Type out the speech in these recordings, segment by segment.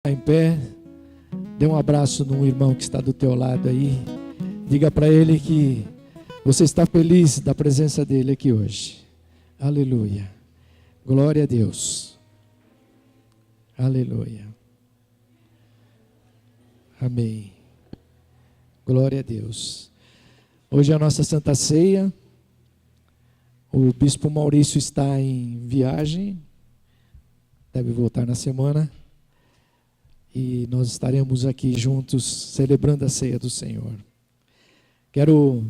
Em pé, dê um abraço num irmão que está do teu lado aí. Diga para ele que você está feliz da presença dele aqui hoje. Aleluia. Glória a Deus. Aleluia. Amém. Glória a Deus. Hoje é a nossa Santa Ceia. O Bispo Maurício está em viagem. Deve voltar na semana. E nós estaremos aqui juntos celebrando a ceia do Senhor. Quero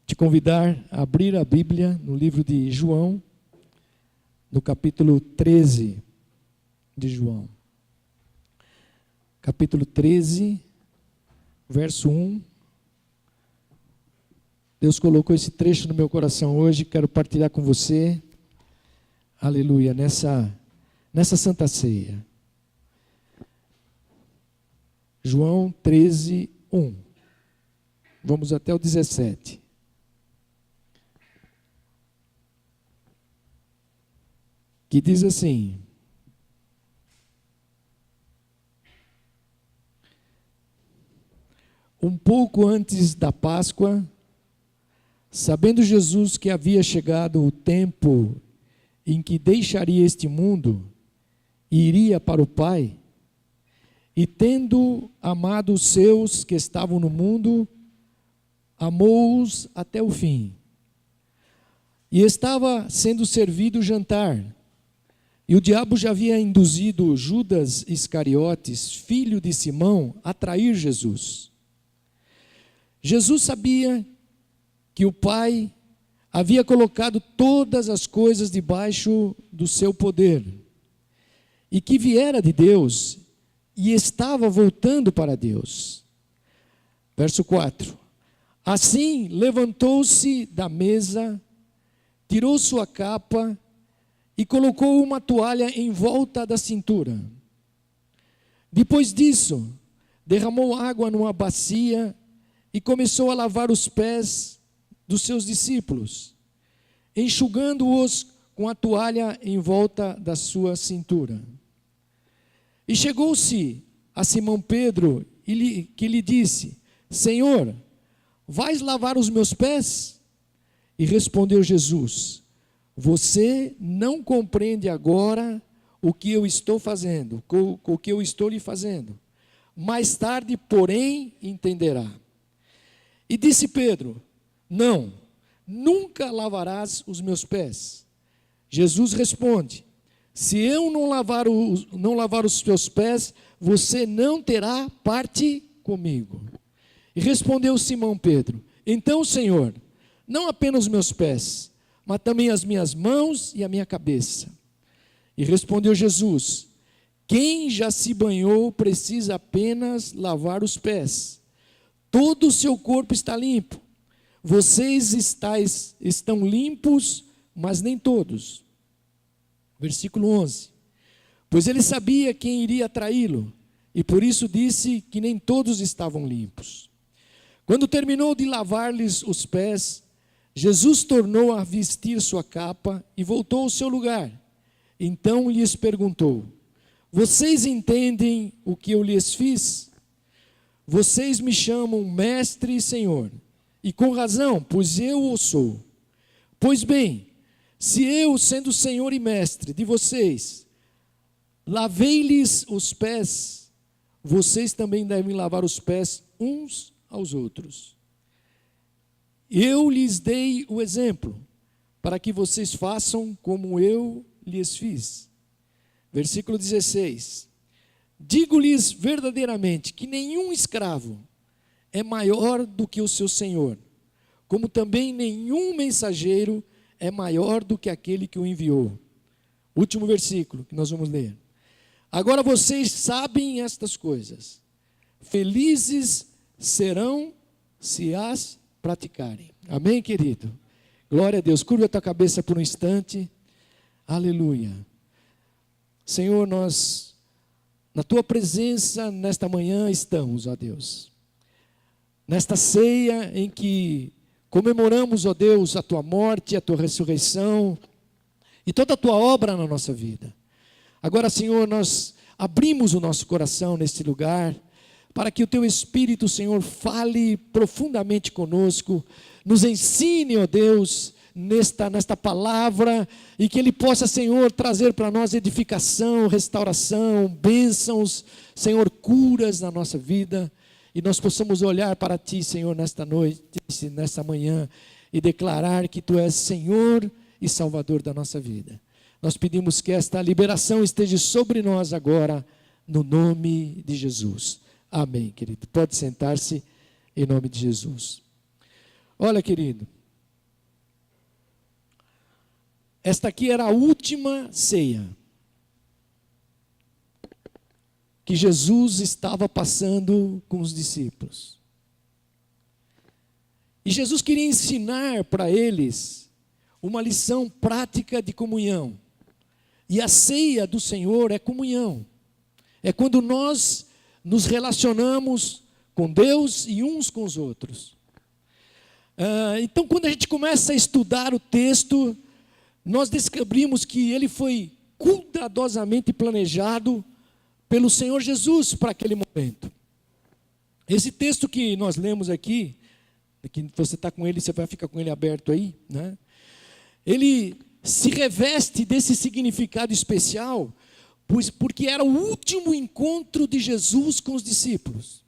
te convidar a abrir a Bíblia no livro de João, no capítulo 13 de João. Capítulo 13, verso 1. Deus colocou esse trecho no meu coração hoje, quero partilhar com você. Aleluia, nessa Santa Ceia. João 13, 1. Vamos até o 17. Que diz assim: um pouco antes da Páscoa, sabendo Jesus que havia chegado o tempo em que deixaria este mundo e iria para o Pai, e tendo amado os seus que estavam no mundo, amou-os até o fim. E estava sendo servido o jantar, e o diabo já havia induzido Judas Iscariotes, filho de Simão, a trair Jesus. Jesus sabia que o Pai havia colocado todas as coisas debaixo do seu poder, e que viera de Deus, e estava voltando para Deus. Verso 4. Assim levantou-se da mesa, tirou sua capa e colocou uma toalha em volta da cintura. Depois disso, derramou água numa bacia e começou a lavar os pés dos seus discípulos, enxugando-os com a toalha em volta da sua cintura. E chegou-se a Simão Pedro, que lhe disse: Senhor, vais lavar os meus pés? E respondeu Jesus: você não compreende agora o que eu estou fazendo, o que eu estou lhe fazendo. Mais tarde, porém, entenderá. E disse Pedro: não, nunca lavarás os meus pés. Jesus responde: se eu não lavar os teus pés, você não terá parte comigo. E respondeu Simão Pedro: então, Senhor, não apenas os meus pés, mas também as minhas mãos e a minha cabeça. E respondeu Jesus: quem já se banhou precisa apenas lavar os pés. Todo o seu corpo está limpo. Vocês estão limpos, mas nem todos. Versículo 11. Pois ele sabia quem iria traí-lo, e por isso disse que nem todos estavam limpos. Quando terminou de lavar-lhes os pés, Jesus tornou a vestir sua capa e voltou ao seu lugar. Então lhes perguntou: vocês entendem o que eu lhes fiz? Vocês me chamam mestre e senhor, e com razão, pois eu o sou. Pois bem, se eu, sendo senhor e mestre de vocês, lavei-lhes os pés, vocês também devem lavar os pés uns aos outros. Eu lhes dei o exemplo, para que vocês façam como eu lhes fiz. Versículo 16. Digo-lhes verdadeiramente que nenhum escravo é maior do que o seu senhor, como também nenhum mensageiro é maior do que aquele que o enviou. Último versículo que nós vamos ler. Agora vocês sabem estas coisas. Felizes serão se as praticarem. Amém, querido? Glória a Deus. Curva a tua cabeça por um instante. Aleluia. Senhor, nós, na tua presença, nesta manhã estamos, ó Deus. Nesta ceia em que comemoramos, ó Deus, a tua morte, a tua ressurreição e toda a tua obra na nossa vida. Agora, Senhor, nós abrimos o nosso coração neste lugar, para que o Teu Espírito, Senhor, fale profundamente conosco, nos ensine, ó Deus, nesta palavra, e que Ele possa, Senhor, trazer para nós edificação, restauração, bênçãos, Senhor, curas na nossa vida, e nós possamos olhar para Ti, Senhor, nesta noite, nesta manhã, e declarar que Tu és Senhor e Salvador da nossa vida. Nós pedimos que esta liberação esteja sobre nós agora, no nome de Jesus. Amém, querido. Pode sentar-se em nome de Jesus. Olha, querido, esta aqui era a última ceia que Jesus estava passando com os discípulos. E Jesus queria ensinar para eles uma lição prática de comunhão. E a ceia do Senhor é comunhão. É quando nós nos relacionamos com Deus e uns com os outros. Então, quando a gente começa a estudar o texto, nós descobrimos que ele foi cuidadosamente planejado pelo Senhor Jesus para aquele momento. Esse texto que nós lemos aqui, que você está com ele, você vai ficar com ele aberto aí, né? Ele se reveste desse significado especial, porque era o último encontro de Jesus com os discípulos.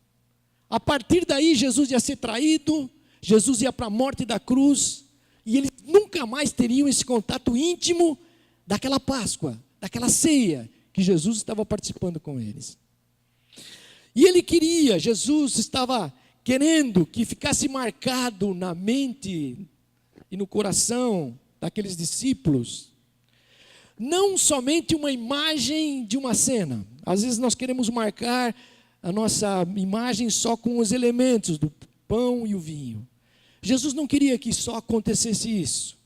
A partir daí, Jesus ia ser traído, Jesus ia para a morte da cruz, e eles nunca mais teriam esse contato íntimo daquela Páscoa, daquela ceia que Jesus estava participando com eles. E Jesus estava querendo que ficasse marcado na mente e no coração daqueles discípulos, não somente uma imagem de uma cena. Às vezes nós queremos marcar a nossa imagem só com os elementos do pão e o vinho. Jesus não queria que só acontecesse isso,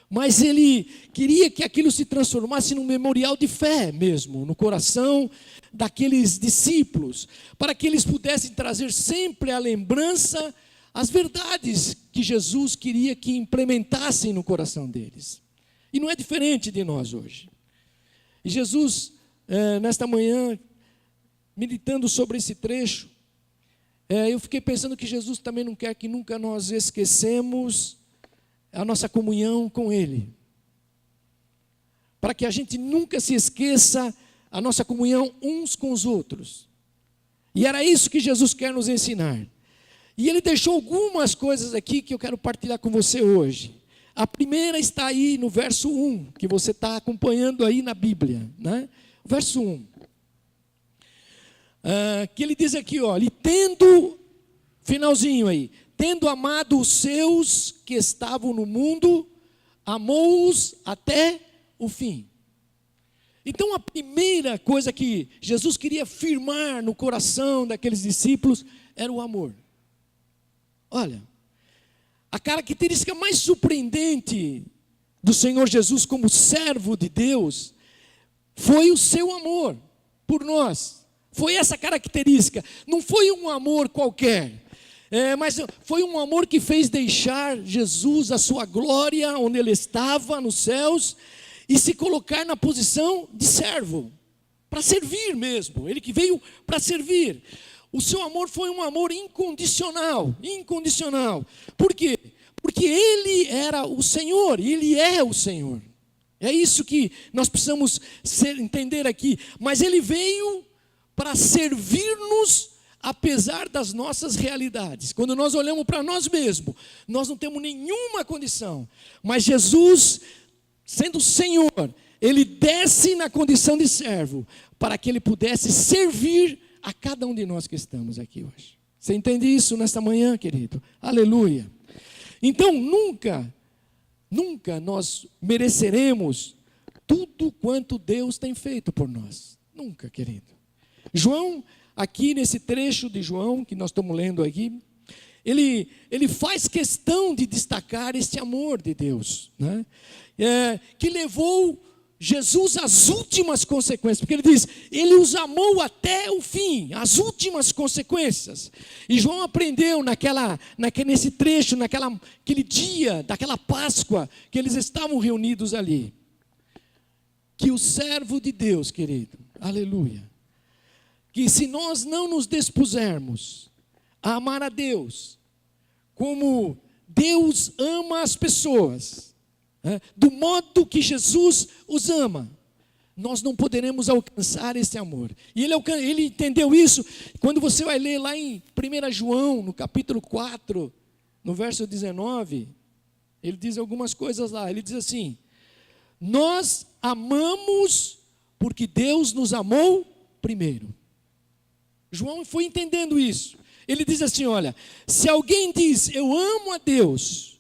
mas Ele queria que aquilo se transformasse num memorial de fé mesmo, no coração daqueles discípulos, para que eles pudessem trazer sempre à lembrança as verdades que Jesus queria que implementassem no coração deles. E não é diferente de nós hoje. E Jesus, nesta manhã, meditando sobre esse trecho, eu fiquei pensando que Jesus também não quer que nunca nós esquecemos a nossa comunhão com Ele. Para que a gente nunca se esqueça a nossa comunhão uns com os outros. E era isso que Jesus quer nos ensinar. E Ele deixou algumas coisas aqui que eu quero partilhar com você hoje. A primeira está aí no verso 1, que você está acompanhando aí na Bíblia, né? O verso 1. Que ele diz aqui, ó, finalzinho aí, tendo amado os seus que estavam no mundo, amou-os até o fim. Então a primeira coisa que Jesus queria firmar no coração daqueles discípulos era o amor. Olha, a característica mais surpreendente do Senhor Jesus como servo de Deus foi o seu amor por nós. Foi essa característica. Não foi um amor qualquer, mas foi um amor que fez deixar Jesus a sua glória, onde Ele estava nos céus, e se colocar na posição de servo, para servir mesmo. Ele que veio para servir. O seu amor foi um amor incondicional, incondicional. Por quê? Porque Ele era o Senhor, e Ele é o Senhor. É isso que nós precisamos entender aqui. Mas Ele veio para servir-nos apesar das nossas realidades. Quando nós olhamos para nós mesmos, nós não temos nenhuma condição. Mas Jesus, sendo o Senhor, Ele desce na condição de servo, para que Ele pudesse servir a cada um de nós que estamos aqui hoje. Você entende isso nesta manhã, querido? Aleluia. Então, nunca nós mereceremos tudo quanto Deus tem feito por nós. Nunca, querido. João, aqui nesse trecho de João, que nós estamos lendo aqui, ele faz questão de destacar esse amor de Deus, né? Que levou Jesus às últimas consequências, porque ele diz, Ele os amou até o fim, as últimas consequências. E João aprendeu nesse trecho, naquele dia, daquela Páscoa, que eles estavam reunidos ali, que o servo de Deus, querido, aleluia, que se nós não nos dispusermos a amar a Deus, como Deus ama as pessoas, do modo que Jesus os ama, nós não poderemos alcançar esse amor. E ele entendeu isso, quando você vai ler lá em 1 João, no capítulo 4, no verso 19, ele diz algumas coisas lá, ele diz assim: nós amamos porque Deus nos amou primeiro. João foi entendendo isso. Ele diz assim, olha, se alguém diz, eu amo a Deus,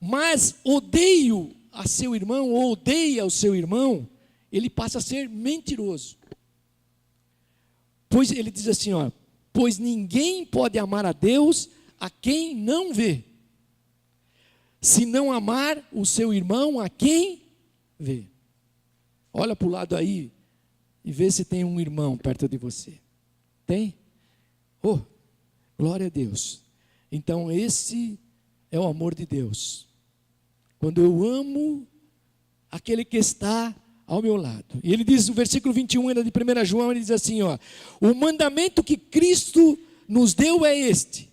mas odeio a seu irmão, ou odeia o seu irmão, ele passa a ser mentiroso. Pois ele diz assim, ó, pois ninguém pode amar a Deus a quem não vê, se não amar o seu irmão a quem vê. Olha para o lado aí e vê se tem um irmão perto de você. Tem? Oh, glória a Deus. Então esse é o amor de Deus. Quando eu amo aquele que está ao meu lado. E ele diz no versículo 21 ainda de 1 João, ele diz assim, ó, o mandamento que Cristo nos deu é este: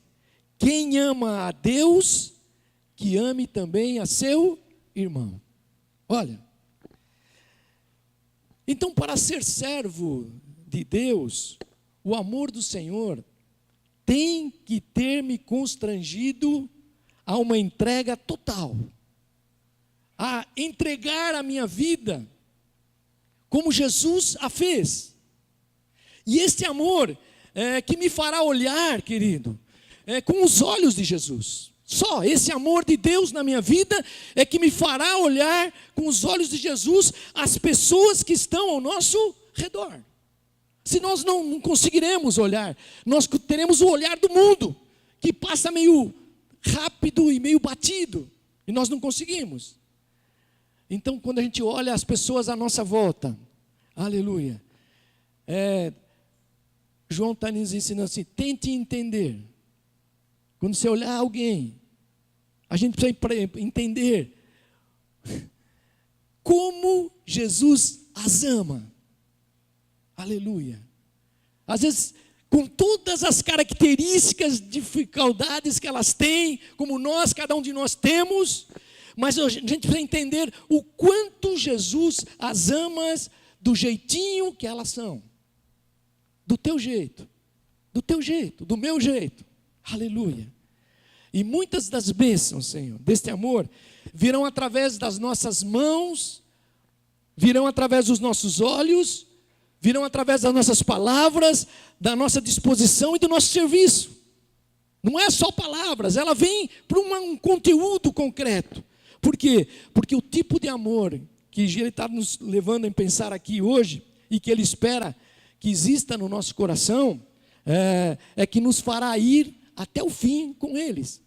quem ama a Deus, que ame também a seu irmão. Olha, então para ser servo de Deus, o amor do Senhor tem que ter me constrangido a uma entrega total, a entregar a minha vida como Jesus a fez. E este amor que me fará olhar, querido, com os olhos de Jesus. Só esse amor de Deus na minha vida é que me fará olhar com os olhos de Jesus as pessoas que estão ao nosso redor. Se nós não conseguiremos olhar, nós teremos o olhar do mundo, que passa meio rápido e meio batido, e nós não conseguimos. Então, quando a gente olha as pessoas à nossa volta, aleluia, João está nos ensinando assim, tente entender. Quando você olhar alguém, a gente precisa entender como Jesus as ama. Aleluia. Às vezes, com todas as características, dificuldades que elas têm, como nós, cada um de nós temos, mas a gente precisa entender o quanto Jesus as ama do jeitinho que elas são. Do teu jeito, do meu jeito. Aleluia. E muitas das bênçãos, Senhor, deste amor, virão através das nossas mãos, virão através dos nossos olhos, virão através das nossas palavras, da nossa disposição e do nosso serviço. Não é só palavras, ela vem para um conteúdo concreto. Por quê? Porque o tipo de amor que ele está nos levando a pensar aqui hoje, e que ele espera que exista no nosso coração, é que nos fará ir até o fim com eles,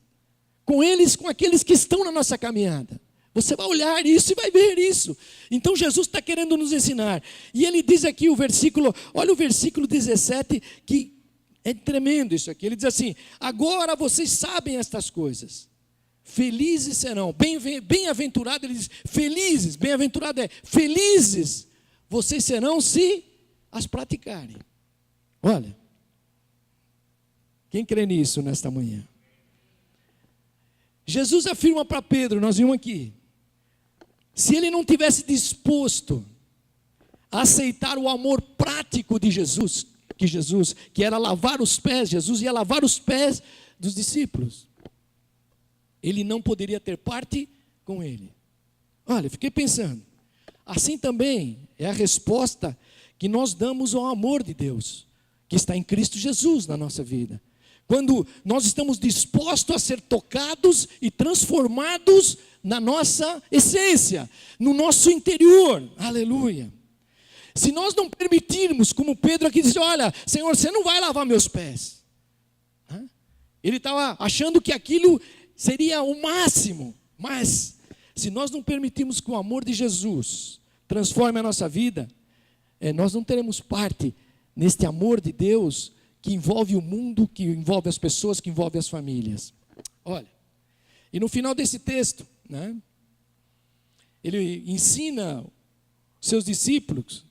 com aqueles que estão na nossa caminhada. Você vai olhar isso e vai ver isso. Então Jesus está querendo nos ensinar. E ele diz aqui o versículo, olha o versículo 17, que é tremendo isso aqui. Ele diz assim, agora vocês sabem estas coisas. Felizes serão, bem-aventurado, ele diz, felizes, bem-aventurado felizes vocês serão se as praticarem. Olha, quem crê nisso nesta manhã? Jesus afirma para Pedro, nós vimos aqui, se ele não tivesse disposto a aceitar o amor prático de Jesus, que era lavar os pés, Jesus ia lavar os pés dos discípulos, ele não poderia ter parte com ele. Olha, fiquei pensando, assim também é a resposta que nós damos ao amor de Deus, que está em Cristo Jesus na nossa vida. Quando nós estamos dispostos a ser tocados e transformados na nossa essência, no nosso interior, aleluia. Se nós não permitirmos, como Pedro aqui diz, olha, Senhor, você não vai lavar meus pés. Ele estava achando que aquilo seria o máximo, mas se nós não permitirmos que o amor de Jesus transforme a nossa vida, nós não teremos parte neste amor de Deus que envolve o mundo, que envolve as pessoas, que envolve as famílias. Olha, e no final desse texto, ele ensina seus discípulos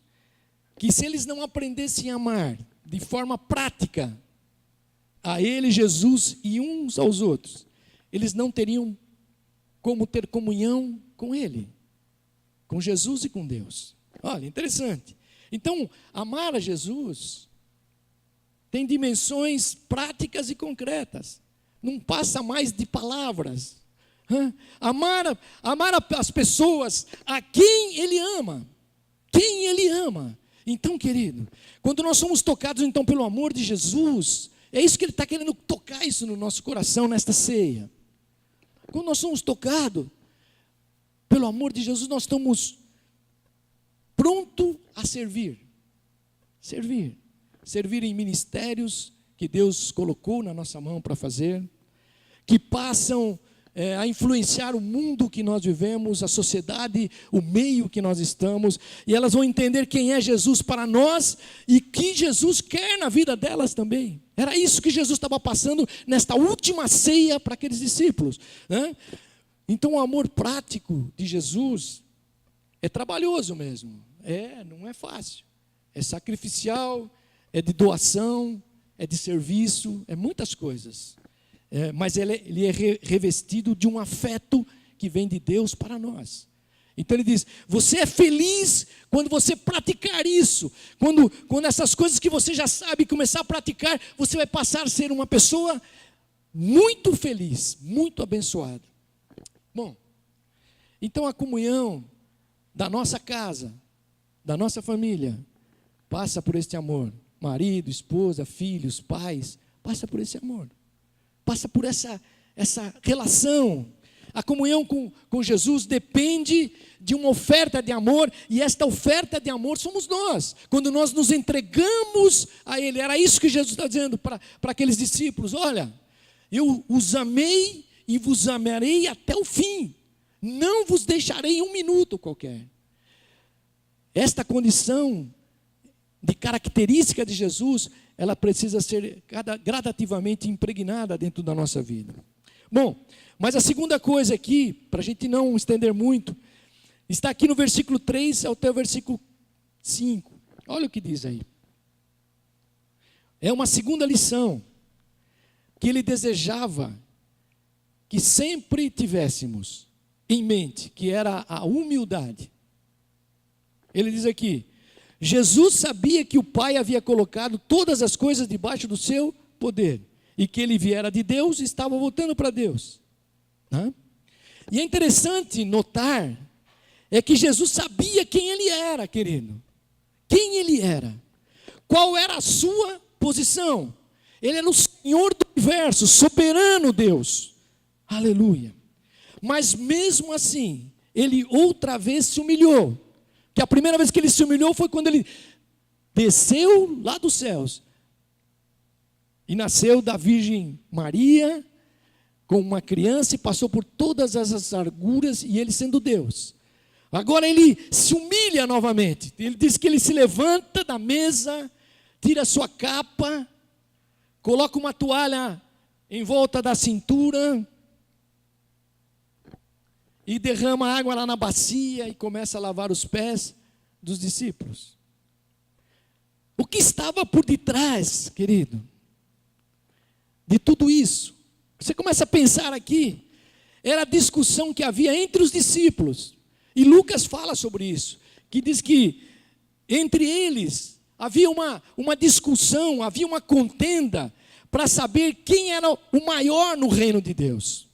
que se eles não aprendessem a amar de forma prática a Ele, Jesus, e uns aos outros, eles não teriam como ter comunhão com Ele, com Jesus e com Deus. Olha, interessante. Então, amar a Jesus tem dimensões práticas e concretas. Não passa mais de palavras. Amar as pessoas a quem Ele ama. Quem Ele ama. Então, querido, quando nós somos tocados então pelo amor de Jesus, é isso que Ele está querendo tocar isso no nosso coração nesta ceia. Quando nós somos tocados pelo amor de Jesus, nós estamos prontos a servir. Servir em ministérios que Deus colocou na nossa mão para fazer, que passam a influenciar o mundo que nós vivemos, a sociedade, o meio que nós estamos, e elas vão entender quem é Jesus para nós e que Jesus quer na vida delas também. Era isso que Jesus estava passando nesta última ceia para aqueles discípulos, né? Então o amor prático de Jesus é trabalhoso mesmo, não é fácil, é sacrificial, é de doação, é de serviço, é muitas coisas. Mas ele é revestido de um afeto que vem de Deus para nós. Então ele diz, você é feliz quando você praticar isso, quando essas coisas que você já sabe começar a praticar, você vai passar a ser uma pessoa muito feliz, muito abençoada. Bom, então a comunhão da nossa casa, da nossa família, passa por este amor. Marido, esposa, filhos, pais, passa por esse amor. Passa por essa relação. A comunhão com Jesus depende de uma oferta de amor, e esta oferta de amor somos nós, quando nós nos entregamos a Ele. Era isso que Jesus está dizendo para aqueles discípulos: olha, eu os amei e vos amarei até o fim, não vos deixarei um minuto qualquer. Esta condição de característica de Jesus, ela precisa ser gradativamente impregnada dentro da nossa vida. Bom, mas a segunda coisa aqui, para a gente não estender muito, está aqui no versículo 3 até o versículo 5. Olha o que diz aí. É uma segunda lição que ele desejava que sempre tivéssemos em mente, que era a humildade. Ele diz aqui: Jesus sabia que o Pai havia colocado todas as coisas debaixo do seu poder, e que ele viera de Deus e estava voltando para Deus. E é interessante notar, é que Jesus sabia quem ele era, querido. Quem ele era. Qual era a sua posição. Ele era o Senhor do universo, soberano Deus. Aleluia. Mas mesmo assim, ele outra vez se humilhou. Que a primeira vez que ele se humilhou foi quando ele desceu lá dos céus e nasceu da Virgem Maria com uma criança e passou por todas essas arguras, e ele sendo Deus. Agora ele se humilha novamente. Ele diz que ele se levanta da mesa, tira a sua capa, coloca uma toalha em volta da cintura e derrama água lá na bacia e começa a lavar os pés dos discípulos. O que estava por detrás, querido, de tudo isso? Você começa a pensar aqui, era a discussão que havia entre os discípulos. E Lucas fala sobre isso, que diz que entre eles havia uma discussão, havia uma contenda para saber quem era o maior no reino de Deus.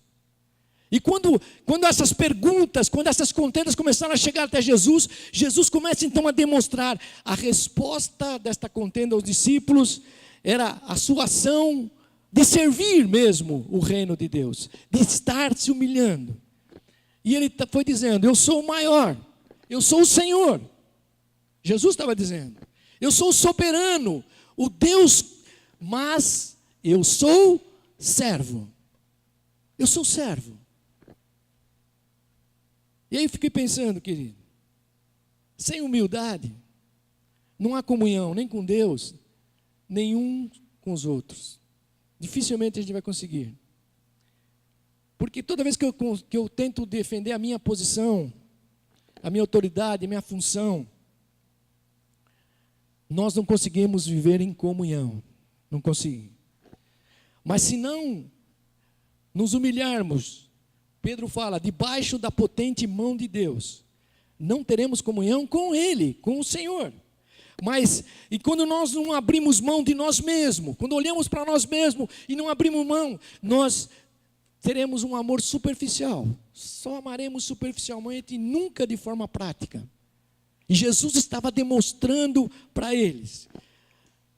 E quando essas perguntas, quando essas contendas começaram a chegar até Jesus, Jesus começa então a demonstrar a resposta desta contenda aos discípulos, era a sua ação de servir mesmo o reino de Deus, de estar se humilhando. E ele foi dizendo: eu sou o maior, eu sou o Senhor. Jesus estava dizendo: eu sou o soberano, o Deus, mas eu sou servo. Eu sou servo. E aí eu fiquei pensando, querido, sem humildade, não há comunhão nem com Deus, nenhum com os outros. Dificilmente a gente vai conseguir. Porque toda vez que eu tento defender a minha posição, a minha autoridade, a minha função, nós não conseguimos viver em comunhão. Não conseguimos. Mas se não nos humilharmos, Pedro fala, debaixo da potente mão de Deus, não teremos comunhão com Ele, com o Senhor. Mas, e quando nós não abrimos mão de nós mesmos, quando olhamos para nós mesmos e não abrimos mão, nós teremos um amor superficial. Só amaremos superficialmente e nunca de forma prática. E Jesus estava demonstrando para eles.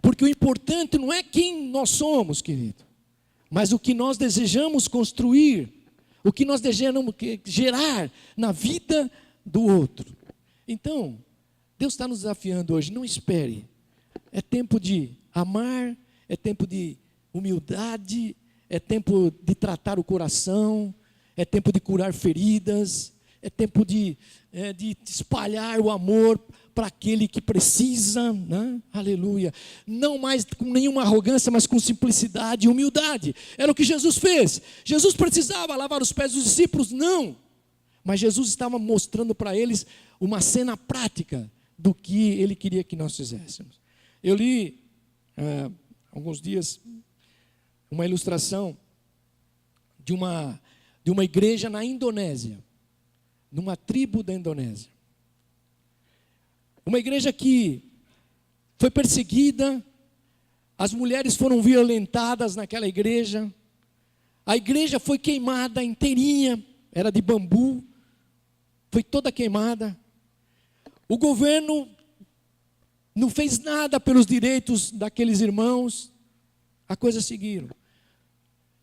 Porque o importante não é quem nós somos, querido, mas o que nós desejamos construir, o que nós desejamos gerar na vida do outro. Então, Deus está nos desafiando hoje, não espere. É tempo de amar, é tempo de humildade, é tempo de tratar o coração, é tempo de curar feridas, é tempo de espalhar o amor para aquele que precisa, né? Aleluia. Não mais com nenhuma arrogância, mas com simplicidade e humildade. Era o que Jesus fez. Jesus precisava lavar os pés dos discípulos? Não. Mas Jesus estava mostrando para eles uma cena prática do que Ele queria que nós fizéssemos. Eu li, alguns dias, uma ilustração de uma igreja na Indonésia, numa tribo da Indonésia. Uma igreja que foi perseguida, as mulheres foram violentadas naquela igreja, a igreja foi queimada inteirinha, era de bambu, foi toda queimada. O governo não fez nada pelos direitos daqueles irmãos, a coisa seguiram.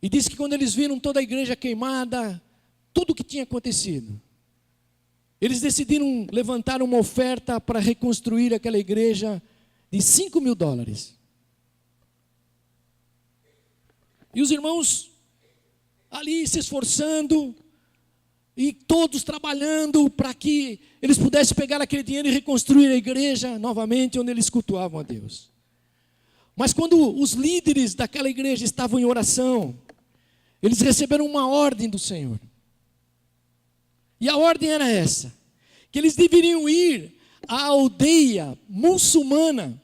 E diz que quando eles viram toda a igreja queimada, tudo o que tinha acontecido, eles decidiram levantar uma oferta para reconstruir aquela igreja de $5.000. E os irmãos ali se esforçando, e todos trabalhando para que eles pudessem pegar aquele dinheiro e reconstruir a igreja novamente, onde eles cultuavam a Deus. Mas quando os líderes daquela igreja estavam em oração, eles receberam uma ordem do Senhor. E a ordem era essa, que eles deveriam ir à aldeia muçulmana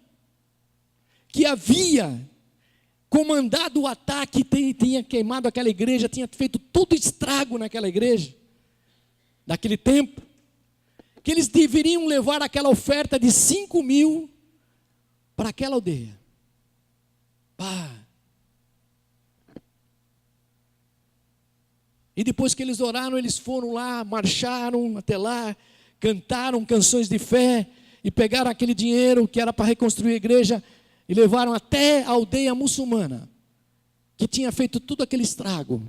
que havia comandado o ataque, tinha queimado aquela igreja, tinha feito todo estrago naquela igreja, naquele tempo, que eles deveriam levar aquela oferta de 5.000 para aquela aldeia. E depois que eles oraram, eles foram lá, marcharam até lá, cantaram canções de fé, e pegaram aquele dinheiro que era para reconstruir a igreja, e levaram até a aldeia muçulmana, que tinha feito tudo aquele estrago.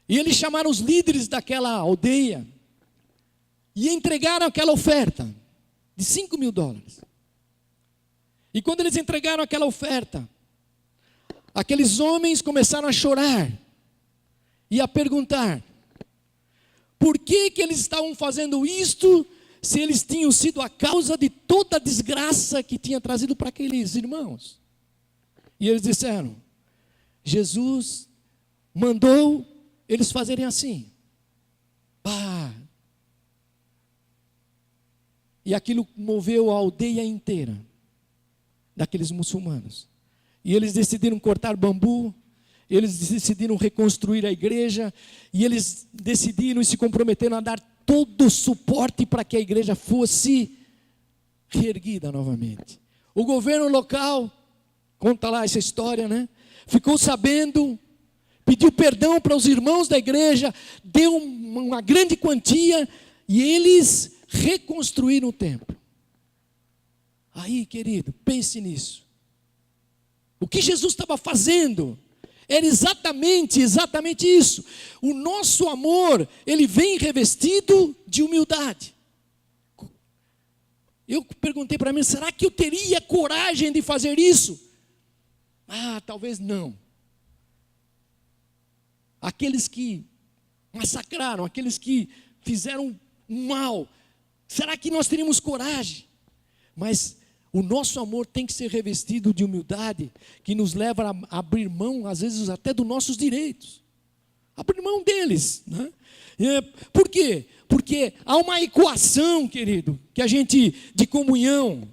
E eles chamaram os líderes daquela aldeia, e entregaram aquela oferta, de $5.000. E quando eles entregaram aquela oferta, aqueles homens começaram a chorar, e a perguntar, por que eles estavam fazendo isto, se eles tinham sido a causa de toda a desgraça que tinha trazido para aqueles irmãos. E eles disseram, Jesus mandou eles fazerem assim. E aquilo moveu a aldeia inteira daqueles muçulmanos. E eles decidiram cortar bambu, eles decidiram reconstruir a igreja, e eles decidiram e se comprometeram a dar todo o suporte para que a igreja fosse reerguida novamente. O governo local, conta lá essa história, né? Ficou sabendo, pediu perdão para os irmãos da igreja, deu uma grande quantia, e eles reconstruíram o templo. Aí, querido, pense nisso. O que Jesus estava fazendo era exatamente isso. O nosso amor, ele vem revestido de humildade. Eu perguntei para mim, será que eu teria coragem de fazer isso? Talvez não. Aqueles que massacraram, aqueles que fizeram mal, será que nós teríamos coragem? Mas o nosso amor tem que ser revestido de humildade, que nos leva a abrir mão, às vezes até dos nossos direitos. Abrir mão deles, né? Por quê? Porque há uma equação, querido, de comunhão.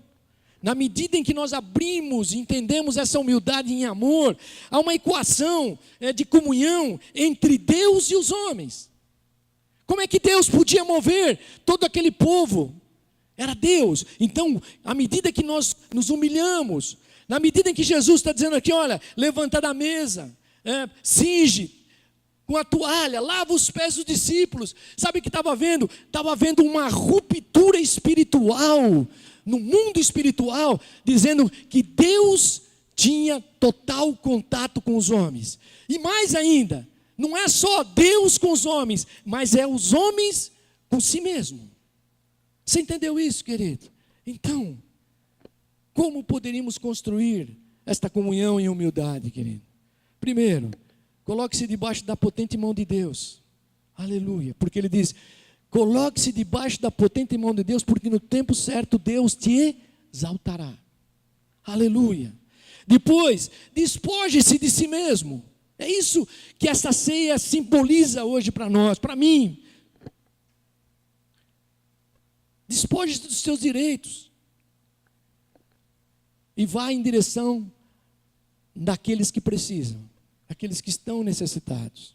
na medida em que nós abrimos e entendemos essa humildade em amor, há uma equação de comunhão entre Deus e os homens. Como é que Deus podia mover todo aquele povo? Era Deus. Então, à medida que nós nos humilhamos, na medida em que Jesus está dizendo aqui, olha, levanta da mesa, cinge com a toalha, lava os pés dos discípulos. Sabe o que estava vendo? Estava vendo uma ruptura espiritual, no mundo espiritual, dizendo que Deus tinha total contato com os homens. E mais ainda, não é só Deus com os homens, mas é os homens com si mesmo. Você entendeu isso, querido? Então, como poderíamos construir esta comunhão em humildade, querido? Primeiro, coloque-se debaixo da potente mão de Deus. Aleluia. Porque ele diz, coloque-se debaixo da potente mão de Deus, porque no tempo certo Deus te exaltará. Aleluia. Depois, despoje-se de si mesmo. É isso que essa ceia simboliza hoje para nós, para mim. Despoje-se dos seus direitos. E vá em direção daqueles que precisam, daqueles que estão necessitados.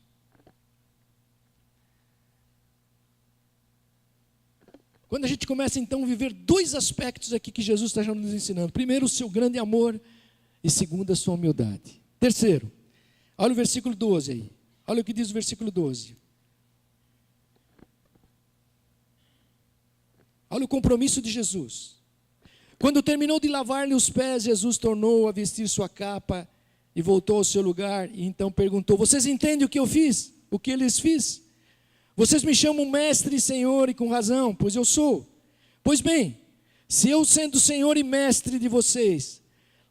Quando a gente começa então a viver dois aspectos aqui que Jesus está já nos ensinando. Primeiro, o seu grande amor, e segundo, a sua humildade. Terceiro, olha o versículo 12 aí. Olha o que diz o versículo 12. Olha o compromisso de Jesus. Quando terminou de lavar-lhe os pés, Jesus tornou a vestir sua capa e voltou ao seu lugar. E então perguntou, vocês entendem o que eu fiz? O que lhes fiz? Vocês me chamam mestre e senhor, e com razão, pois eu sou. Pois bem, se eu sendo senhor e mestre de vocês,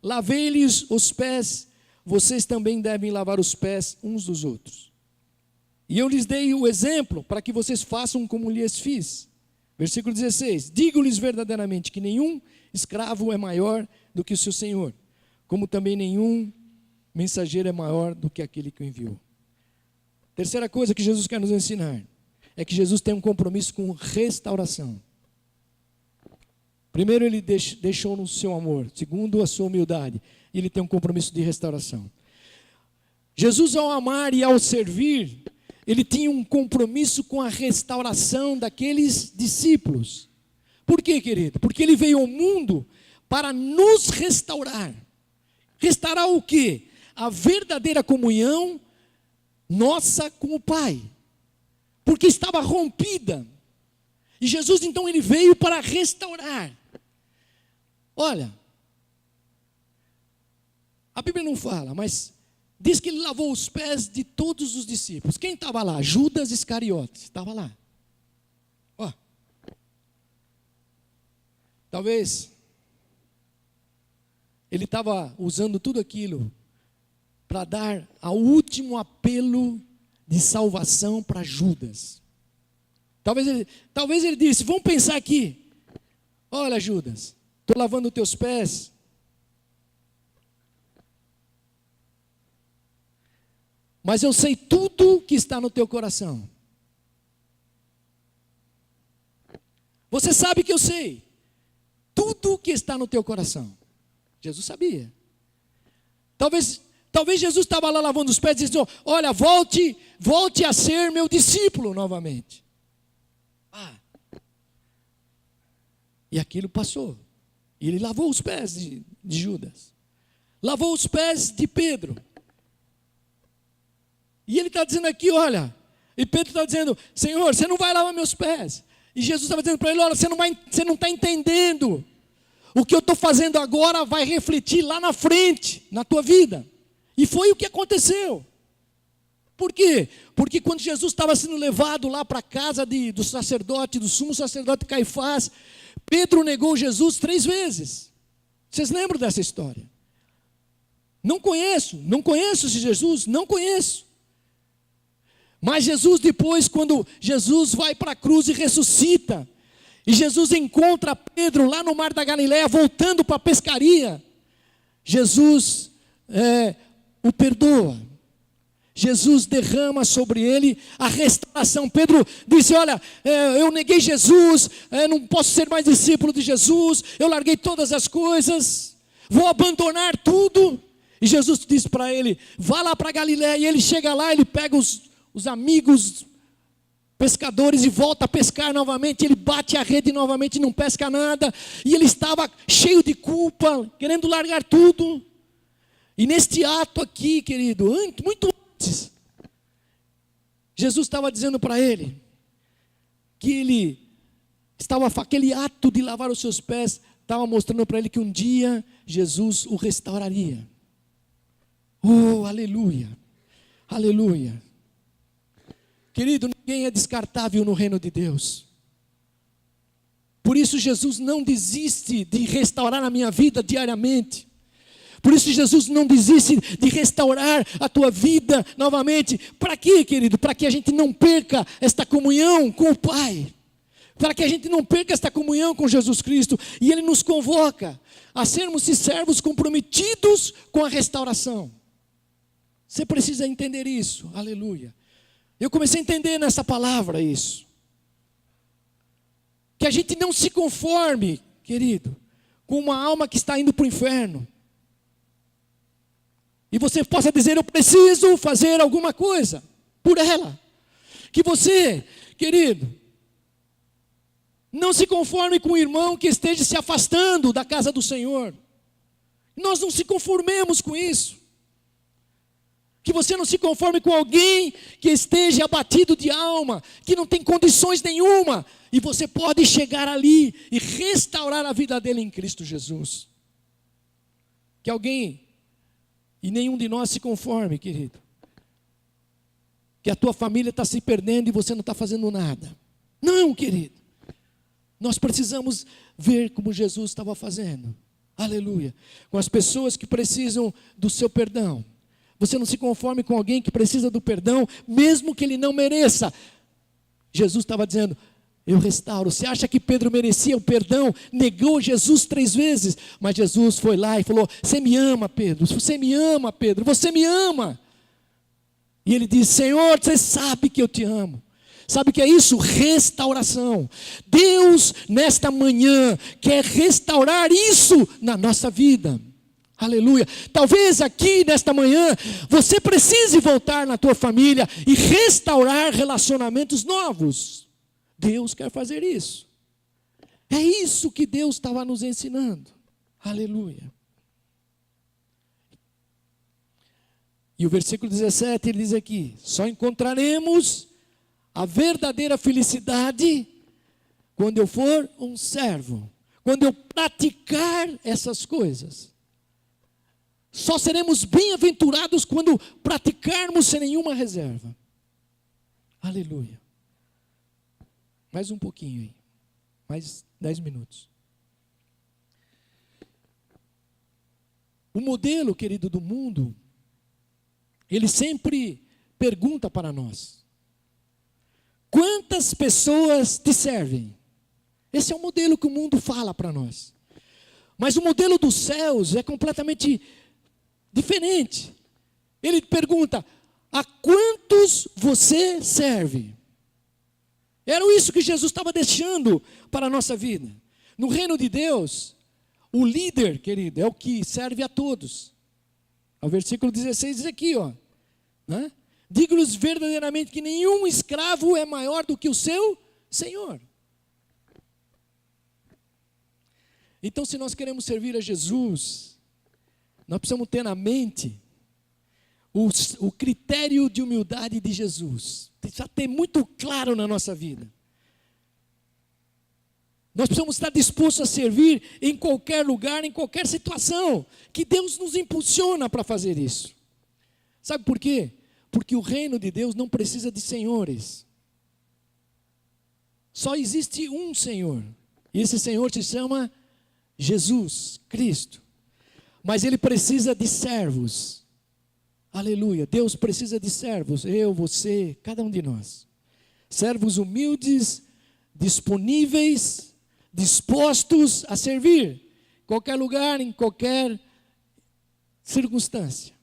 lavei-lhes os pés, vocês também devem lavar os pés uns dos outros. E eu lhes dei o exemplo para que vocês façam como lhes fiz. Versículo 16, digo-lhes verdadeiramente que nenhum escravo é maior do que o seu senhor, como também nenhum mensageiro é maior do que aquele que o enviou. Terceira coisa que Jesus quer nos ensinar, é que Jesus tem um compromisso com restauração. Primeiro, ele deixou no seu amor. Segundo, a sua humildade. Ele tem um compromisso de restauração. Jesus, ao amar e ao servir, ele tinha um compromisso com a restauração daqueles discípulos. Por quê, querido? Porque ele veio ao mundo para nos restaurar. Restaurar o quê? A verdadeira comunhão nossa com o Pai. Porque estava rompida. E Jesus então ele veio para restaurar. Olha, a Bíblia não fala, mas diz que ele lavou os pés de todos os discípulos. Quem estava lá? Judas Iscariotes, estava lá. Ó, talvez ele estava usando tudo aquilo para dar ao último apelo de salvação para Judas. Talvez ele disse, vamos pensar aqui. Olha, Judas, estou lavando os teus pés. Mas eu sei tudo que está no teu coração. Você sabe que eu sei tudo que está no teu coração. Jesus sabia. Talvez Jesus estava lá lavando os pés e dizendo, olha, volte a ser meu discípulo novamente. E aquilo passou. E ele lavou os pés de Judas. Lavou os pés de Pedro. E ele está dizendo aqui, olha, e Pedro está dizendo, Senhor, você não vai lavar meus pés. E Jesus estava dizendo para ele, olha, você não está entendendo. O que eu estou fazendo agora vai refletir lá na frente, na tua vida. E foi o que aconteceu. Por quê? Porque quando Jesus estava sendo levado lá para a casa do sacerdote, do sumo sacerdote Caifás, Pedro negou Jesus 3 vezes. Vocês lembram dessa história? Não conheço esse Jesus, não conheço. Mas Jesus depois, quando Jesus vai para a cruz e ressuscita, e Jesus encontra Pedro lá no mar da Galileia, voltando para a pescaria, Jesus o perdoa. Jesus derrama sobre ele a restauração. Pedro disse: olha, eu neguei Jesus, não posso ser mais discípulo de Jesus, eu larguei todas as coisas, vou abandonar tudo. E Jesus disse para ele: vá lá para Galiléia. E ele chega lá, ele pega os amigos pescadores e volta a pescar novamente. Ele bate a rede novamente e não pesca nada. E ele estava cheio de culpa, querendo largar tudo. E neste ato aqui, querido, muito antes, Jesus estava dizendo para ele que ele estava, aquele ato de lavar os seus pés, estava mostrando para ele que um dia Jesus o restauraria. Oh, aleluia, aleluia. Querido, ninguém é descartável no reino de Deus. Por isso Jesus não desiste de restaurar a minha vida diariamente. Por isso Jesus não desiste de restaurar a tua vida novamente. Para quê, querido? Para que a gente não perca esta comunhão com o Pai. Para que a gente não perca esta comunhão com Jesus Cristo. E Ele nos convoca a sermos servos comprometidos com a restauração. Você precisa entender isso. Aleluia. Eu comecei a entender nessa palavra isso. Que a gente não se conforme, querido, com uma alma que está indo para o inferno. E você possa dizer: eu preciso fazer alguma coisa por ela. Que você, querido, não se conforme com o irmão que esteja se afastando da casa do Senhor. Nós não se conformemos com isso. Que você não se conforme com alguém que esteja abatido de alma, que não tem condições nenhuma, e você pode chegar ali e restaurar a vida dele em Cristo Jesus. Que alguém, e nenhum de nós se conforme, querido, que a tua família está se perdendo e você não está fazendo nada. Não, querido. Nós precisamos ver como Jesus estava fazendo. Aleluia. Com as pessoas que precisam do seu perdão. Você não se conforme com alguém que precisa do perdão, mesmo que ele não mereça. Jesus estava dizendo: eu restauro. Você acha que Pedro merecia o perdão? Negou Jesus 3 vezes. Mas Jesus foi lá e falou: você me ama, Pedro. Você me ama, Pedro. Você me ama. E ele disse: Senhor, você sabe que eu te amo. Sabe o que é isso? Restauração. Deus, nesta manhã, quer restaurar isso na nossa vida. Aleluia. Talvez aqui nesta manhã você precise voltar na tua família e restaurar relacionamentos novos. Deus quer fazer isso. É isso que Deus estava nos ensinando. Aleluia. E o versículo 17 ele diz aqui: só encontraremos a verdadeira felicidade quando eu for um servo, quando eu praticar essas coisas. Só seremos bem-aventurados quando praticarmos sem nenhuma reserva. Aleluia. Mais um pouquinho aí. Mais 10 minutos. O modelo, querido, do mundo, ele sempre pergunta para nós: quantas pessoas te servem? Esse é o modelo que o mundo fala para nós. Mas o modelo dos céus é completamente diferente. Ele pergunta: a quantos você serve? Era isso que Jesus estava deixando para a nossa vida. No reino de Deus, o líder, querido, é o que serve a todos. O versículo 16 diz aqui, ó, né? Digo-lhes verdadeiramente que nenhum escravo é maior do que o seu Senhor. Então, se nós queremos servir a Jesus, nós precisamos ter na mente o critério de humildade de Jesus. Precisa ter muito claro na nossa vida. Nós precisamos estar dispostos a servir em qualquer lugar, em qualquer situação, que Deus nos impulsiona para fazer isso. Sabe por quê? Porque o reino de Deus não precisa de senhores. Só existe um Senhor. E esse Senhor se chama Jesus Cristo. Mas Ele precisa de servos. Aleluia. Deus precisa de servos. Eu, você, cada um de nós. Servos humildes, disponíveis, dispostos a servir. Em qualquer lugar, em qualquer circunstância.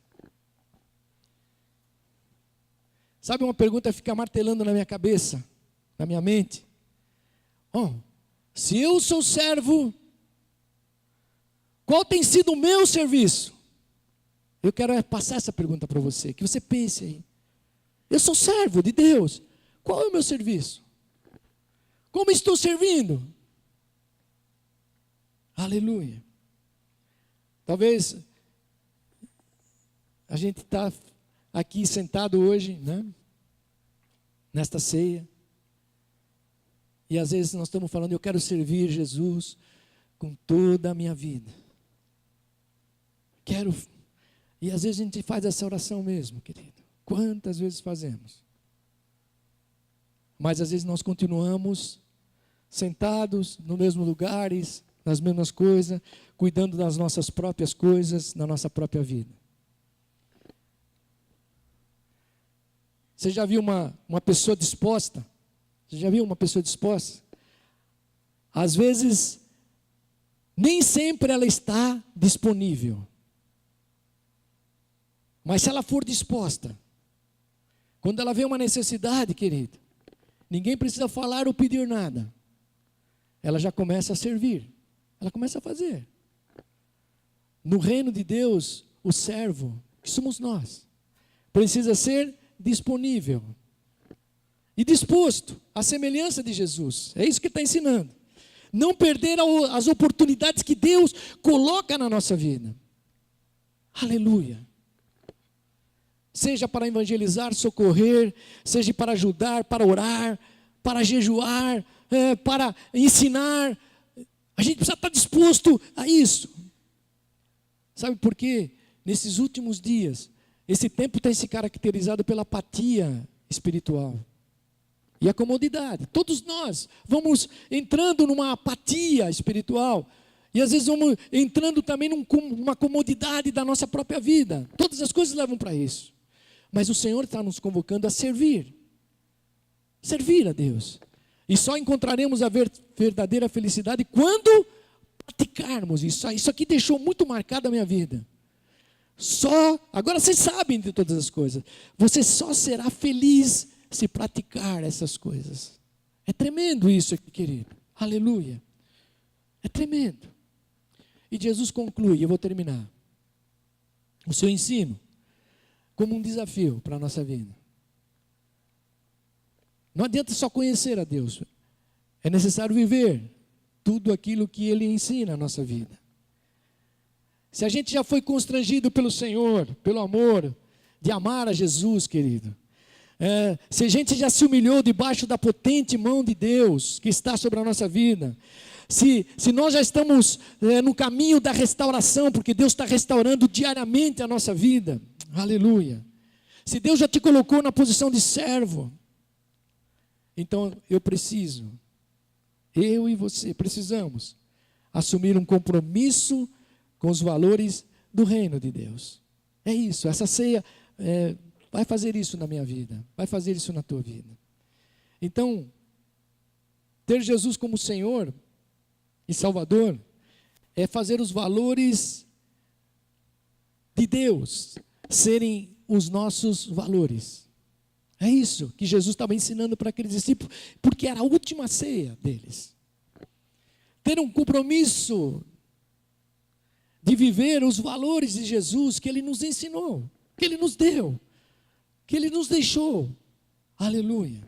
Sabe, uma pergunta fica martelando na minha cabeça, na minha mente. Se eu sou servo, qual tem sido o meu serviço? Eu quero passar essa pergunta para você, que você pense aí. Eu sou servo de Deus, qual é o meu serviço? Como estou servindo? Aleluia. Talvez a gente está aqui sentado hoje, né? Nesta ceia. E às vezes nós estamos falando, eu quero servir Jesus com toda a minha vida. Quero. E às vezes a gente faz essa oração mesmo, querido. Quantas vezes fazemos? Mas às vezes nós continuamos sentados nos mesmos lugares, nas mesmas coisas, cuidando das nossas próprias coisas, na nossa própria vida. Você já viu uma pessoa disposta? Você já viu uma pessoa disposta? Às vezes, nem sempre ela está disponível. Mas se ela for disposta, quando ela vê uma necessidade, querido, ninguém precisa falar ou pedir nada. Ela já começa a servir. Ela começa a fazer. No reino de Deus, o servo, que somos nós, precisa ser disponível e disposto à semelhança de Jesus. É isso que está ensinando. Não perder as oportunidades que Deus coloca na nossa vida. Aleluia. Seja para evangelizar, socorrer, seja para ajudar, para orar, para jejuar, para ensinar. A gente precisa estar disposto a isso. Sabe por quê? Nesses últimos dias, esse tempo tem se caracterizado pela apatia espiritual e a comodidade. Todos nós vamos entrando numa apatia espiritual e às vezes vamos entrando também numa comodidade da nossa própria vida. Todas as coisas levam para isso. Mas o Senhor está nos convocando a servir. Servir a Deus. E só encontraremos a verdadeira felicidade quando praticarmos isso. Isso aqui deixou muito marcado a minha vida. Agora vocês sabem de todas as coisas. Você só será feliz se praticar essas coisas. É tremendo isso aqui, querido. Aleluia. É tremendo. E Jesus conclui, eu vou terminar, o seu ensino como um desafio para a nossa vida. Não adianta só conhecer a Deus. É necessário viver tudo aquilo que Ele ensina na nossa vida. Se a gente já foi constrangido pelo Senhor, pelo amor de amar a Jesus, querido. Se a gente já se humilhou debaixo da potente mão de Deus que está sobre a nossa vida. Se nós já estamos no caminho da restauração, porque Deus está restaurando diariamente a nossa vida. Aleluia. Se Deus já te colocou na posição de servo, então eu e você precisamos assumir um compromisso com os valores do reino de Deus. É isso, essa ceia vai fazer isso na minha vida, vai fazer isso na tua vida. Então, ter Jesus como Senhor e Salvador é fazer os valores de Deus serem os nossos valores. É isso que Jesus estava ensinando para aqueles discípulos, porque era a última ceia deles. Ter um compromisso de viver os valores de Jesus que Ele nos ensinou, que Ele nos deu, que Ele nos deixou. Aleluia.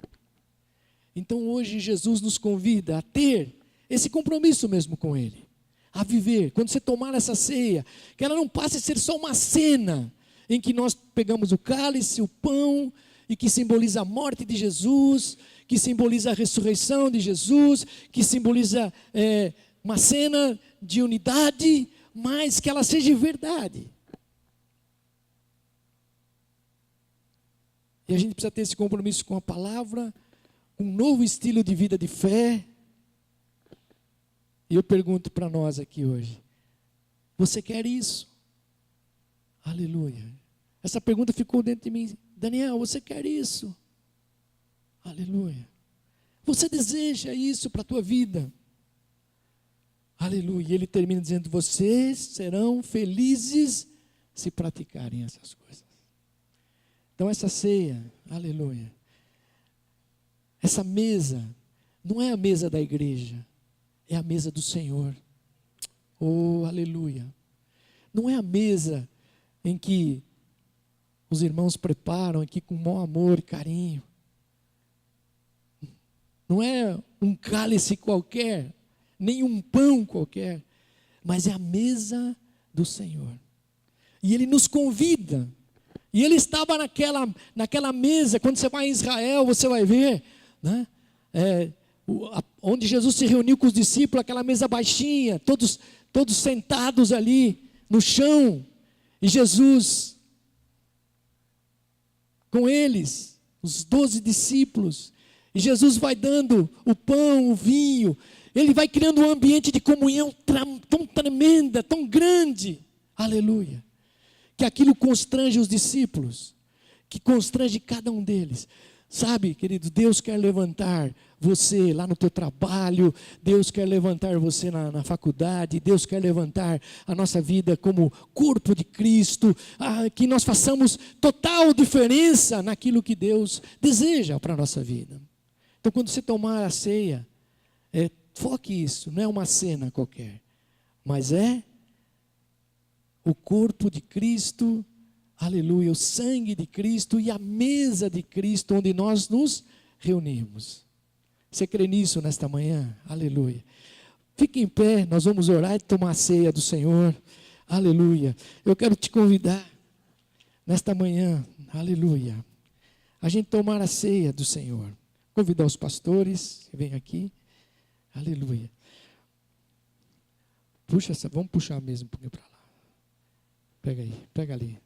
Então hoje Jesus nos convida a ter esse compromisso mesmo com Ele, a viver. Quando você tomar essa ceia, que ela não passe a ser só uma cena, em que nós pegamos o cálice, o pão, e que simboliza a morte de Jesus, que simboliza a ressurreição de Jesus, que simboliza uma cena de unidade, mas que ela seja verdade. E a gente precisa ter esse compromisso com a palavra, um novo estilo de vida de fé. E eu pergunto para nós aqui hoje, você quer isso? Aleluia. Essa pergunta ficou dentro de mim. Daniel, você quer isso? Aleluia. Você deseja isso para a tua vida? Aleluia. E ele termina dizendo, vocês serão felizes se praticarem essas coisas. Então essa ceia, aleluia, essa mesa, não é a mesa da igreja, é a mesa do Senhor. Oh, aleluia. Não é a mesa em que os irmãos preparam aqui com maior amor e carinho. Não é um cálice qualquer, nem um pão qualquer, mas é a mesa do Senhor. E Ele nos convida. E Ele estava naquela mesa. Quando você vai em Israel, você vai ver, né? Onde Jesus se reuniu com os discípulos, aquela mesa baixinha, todos sentados ali no chão, e Jesus com eles, os 12 discípulos, e Jesus vai dando o pão, o vinho, Ele vai criando um ambiente de comunhão tão tremenda, tão grande, aleluia, que aquilo constrange os discípulos, que constrange cada um deles. Sabe, querido, Deus quer levantar você lá no teu trabalho, Deus quer levantar você na faculdade, Deus quer levantar a nossa vida como corpo de Cristo, que nós façamos total diferença naquilo que Deus deseja para a nossa vida. Então, quando você tomar a ceia, foque isso, não é uma cena qualquer, mas é o corpo de Cristo, aleluia, o sangue de Cristo e a mesa de Cristo, onde nós nos reunimos. Você crê nisso nesta manhã? Aleluia. Fique em pé, nós vamos orar e tomar a ceia do Senhor. Aleluia. Eu quero te convidar nesta manhã, aleluia, a gente tomar a ceia do Senhor. Convidar os pastores que vêm aqui. Aleluia. Vamos puxar mesmo um pouquinho para lá. Pega aí, pega ali.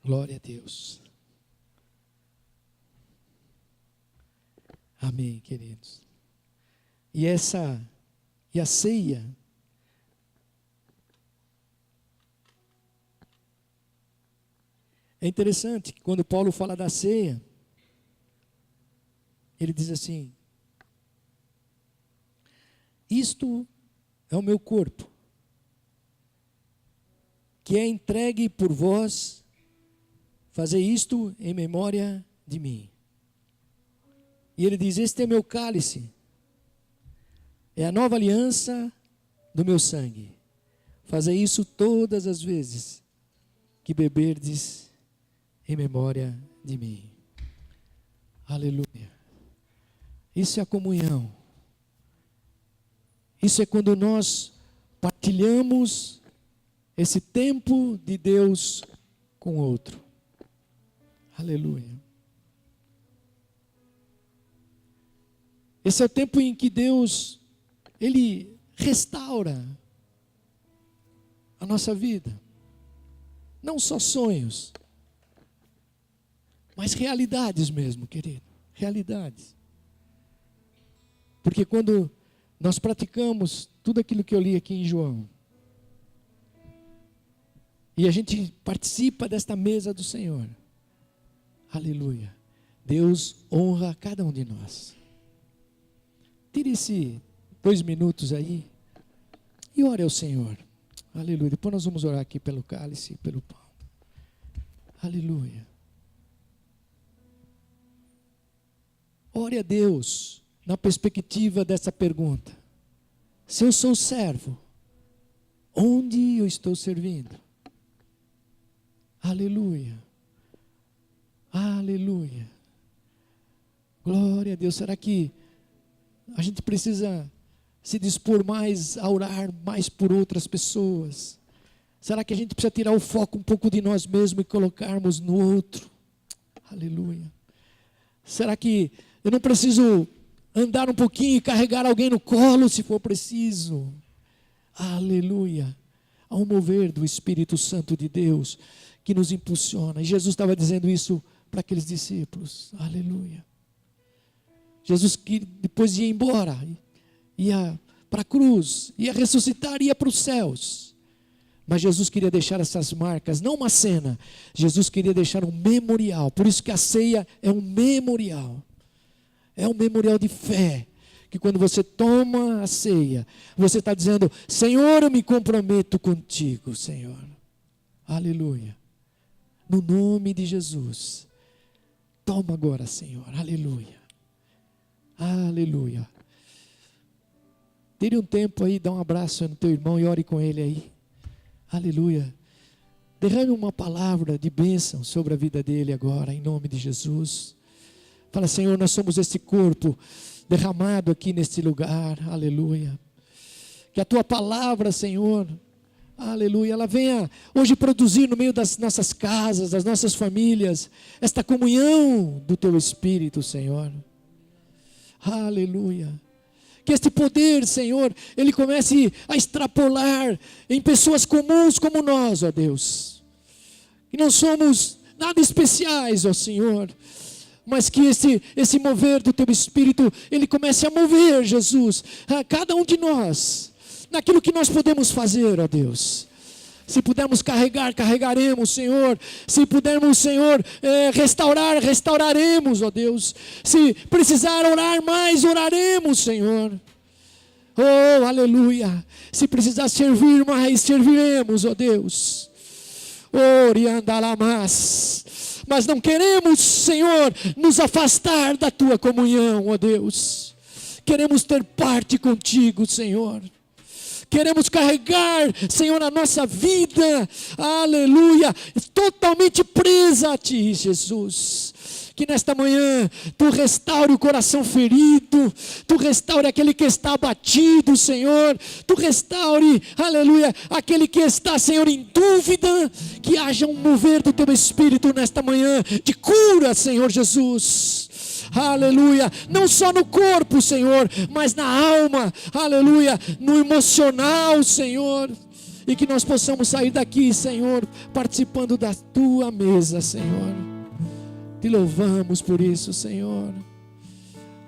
Glória a Deus. Amém, queridos. E a ceia, é interessante que quando Paulo fala da ceia, ele diz assim: isto é o meu corpo, que é entregue por vós. Fazer isto em memória de mim. E ele diz: este é meu cálice, é a nova aliança do meu sangue. Fazer isso todas as vezes que beberdes em memória de mim. Aleluia. Isso é a comunhão. Isso é quando nós partilhamos esse tempo de Deus com o outro. Aleluia. Esse é o tempo em que Deus, Ele restaura a nossa vida. Não só sonhos, mas realidades mesmo, querido. Realidades. Porque quando nós praticamos tudo aquilo que eu li aqui em João, e a gente participa desta mesa do Senhor, aleluia, Deus honra cada um de nós. Tire esse 2 minutos aí e ore ao Senhor. Aleluia. Depois nós vamos orar aqui pelo cálice e pelo pão. Aleluia. Ore a Deus na perspectiva dessa pergunta: se eu sou servo, onde eu estou servindo? Aleluia. Aleluia. Glória a Deus. Será que a gente precisa se dispor mais a orar mais por outras pessoas? Será que a gente precisa tirar o foco um pouco de nós mesmos e colocarmos no outro? Aleluia. Será que eu não preciso andar um pouquinho e carregar alguém no colo se for preciso? Aleluia. Há um mover do Espírito Santo de Deus que nos impulsiona. E Jesus estava dizendo isso para aqueles discípulos. Aleluia. Jesus, que depois ia embora, ia para a cruz, ia ressuscitar, ia para os céus. Mas Jesus queria deixar essas marcas, não uma cena. Jesus queria deixar um memorial. Por isso que a ceia é um memorial. É um memorial de fé. que quando você toma a ceia, você está dizendo: Senhor, eu me comprometo contigo, Senhor. Aleluia. No nome de Jesus. Toma agora, Senhor. Aleluia. Aleluia. Tire um tempo aí, dá um abraço no teu irmão e ore com ele aí. Aleluia. Derrame uma palavra de bênção sobre a vida dele agora, em nome de Jesus. Fala: Senhor, nós somos esse corpo derramado aqui neste lugar. Aleluia. Que a tua palavra, Senhor, aleluia, ela venha hoje produzir no meio das nossas casas, das nossas famílias, esta comunhão do teu Espírito, Senhor. Aleluia. Que este poder, Senhor, ele comece a extrapolar em pessoas comuns como nós, ó Deus. Que não somos nada especiais, ó Senhor, mas que esse mover do teu Espírito, ele comece a mover, Jesus, a cada um de nós, naquilo que nós podemos fazer, ó Deus. Se pudermos carregar, carregaremos, Senhor. Se pudermos, Senhor, restaurar, restauraremos, ó Deus. Se precisar orar mais, oraremos, Senhor. Oh, aleluia. Se precisar servir mais, serviremos, ó Deus. Oriandalamas. Mas não queremos, Senhor, nos afastar da tua comunhão, ó Deus. Queremos ter parte contigo, Senhor. Queremos carregar, Senhor, a nossa vida, aleluia, totalmente presa a Ti, Jesus. Que nesta manhã Tu restaure o coração ferido, Tu restaure aquele que está abatido, Senhor. Tu restaure, aleluia, aquele que está, Senhor, em dúvida. Que haja um mover do Teu Espírito nesta manhã de cura, Senhor Jesus. Aleluia, não só no corpo, Senhor, mas na alma, aleluia, no emocional, Senhor, e que nós possamos sair daqui, Senhor, participando da Tua mesa, Senhor. Te louvamos por isso, Senhor.